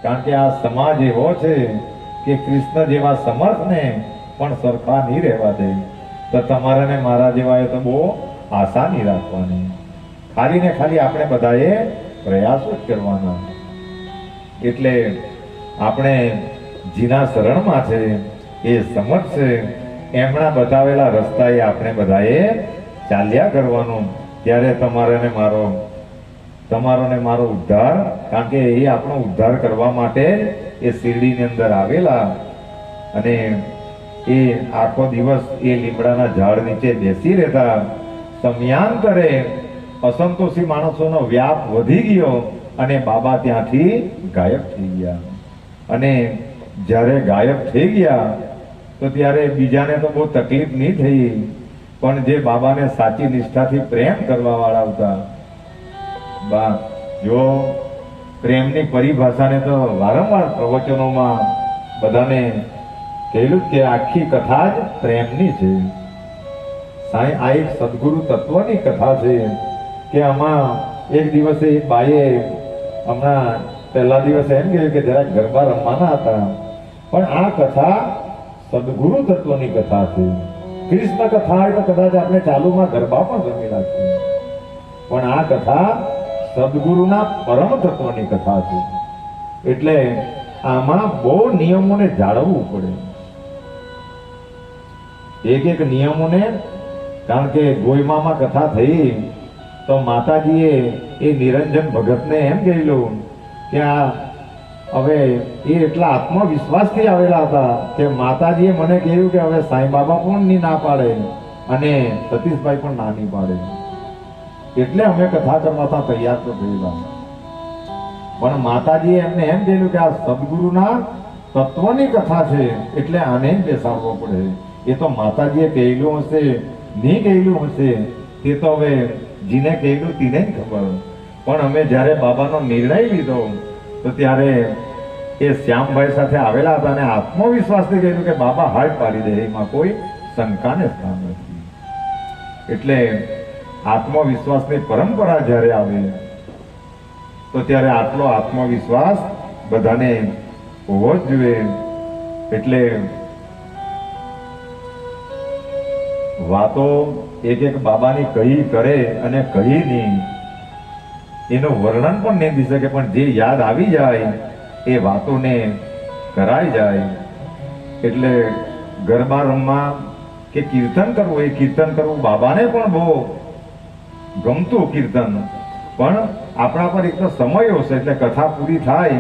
કારણ કે આ સમાજ એવો છે કે કૃષ્ણ જેવા સમર્થને પણ સરખા નહીં રહેવા દે. તો તમારે ને મારા જેવાએ તો બહુ આશા નહીં રાખવાની. ખાલી ને ખાલી આપણે બધાએ પ્રયાસો જ કરવાના. એટલે આપણે જીના શરણમાં છે એ સમજશે એમના બતાવેલા રસ્તાએ આપણે બધાએ ચાલ્યા કરવાનું. ત્યારે તમારો ને મારો ઉદ્ધાર, કારણ કે એ આપણો ઉદ્ધાર કરવા માટે એ શિરડીની અંદર આવેલા અને એ આખો દિવસ એ લીમડાના ઝાડ નીચે બેસી રહેતા. સમયાંતરે અસંતોષી માણસોનો વ્યાપ વધી ગયો અને બાબા ત્યાંથી ગાયબ થઈ ગયા. અને જ્યારે ગાયબ થઈ ગયા તો ત્યારે બીજાને તો બહુ તકલીફ નહીં થઈ, પણ જે બાબાને સાચી નિષ્ઠાથી પ્રેમ કરવા વાળા હતા, જો પ્રેમની પરિભાષાને તો વારંવાર પ્રવચનોમાં બધાને કહેલું કે આખી કથા જ પ્રેમની છે. સાંઈ આ એક સદગુરુ તત્વની કથા છે કે આમાં એક દિવસે એક બાઈએ હમણાં પહેલા દિવસે એમ કહ્યું કે જરાક ગરબા રમવાના હતા, પણ આ કથા સદગુરુ તત્વની કથા છે. કૃષ્ણ કથા હોય તો કદાચ આપણે ચાલુમાં ગરબા પણ રમી નાખીએ, પણ આ કથા સદગુરુના પરમ તત્વની કથા છે. એટલે આમાં બહુ નિયમોને જાળવવું પડે. એક નિયમોને, કારણ કે ગોયમામાં કથા થઈ તો માતાજીએ એ નિરંજન ભગતને એમ કહેલું કે આ હવે એ એટલા આત્મવિશ્વાસથી આવેલા હતા કે માતાજીએ મને કહ્યું કે હવે સાંઈ બાબા પણ ની ના પાડે અને સતીશભાઈ પણ ના નહીં પાડે, એટલે અમે કથા કરવા તૈયાર તો થયેલા. પણ માતાજીએ એમને એમ કહેલું કે આ સદગુરુના તત્વની કથા છે એટલે આને જ બેસાડવો પડે. એ તો માતાજીએ કહેલું હશે, નહીં કહેલું હશે તે તો હવે જીને કહેલું તેને જ ખબર. પણ અમે જ્યારે બાબાનો નિર્ણય લીધો તો ત્યારે એ શ્યામભાઈ સાથે આવેલા હતા અને આત્મવિશ્વાસથી કહેલું કે બાબા હાથ પાડી દે, એમાં કોઈ શંકાને સ્થાન નથી. એટલે આત્મવિશ્વાસની પરંપરા જ્યારે આવે તો ત્યારે આટલો આત્મવિશ્વાસ બધાને હોવો જ જોઈએ. એટલે વાતો એક બાબાની કહી કરે અને કહી નહીં એનું વર્ણન પણ નહીં થઈ શકે, પણ જે યાદ આવી જાય એ વાતોને કરાઈ જાય. એટલે ગરબા રમવા કે કીર્તન કરવું, એ કીર્તન કરવું બાબાને પણ બહુ ગમતું કીર્તન, પણ આપણા પર એક તો સમય હશે એટલે કથા પૂરી થાય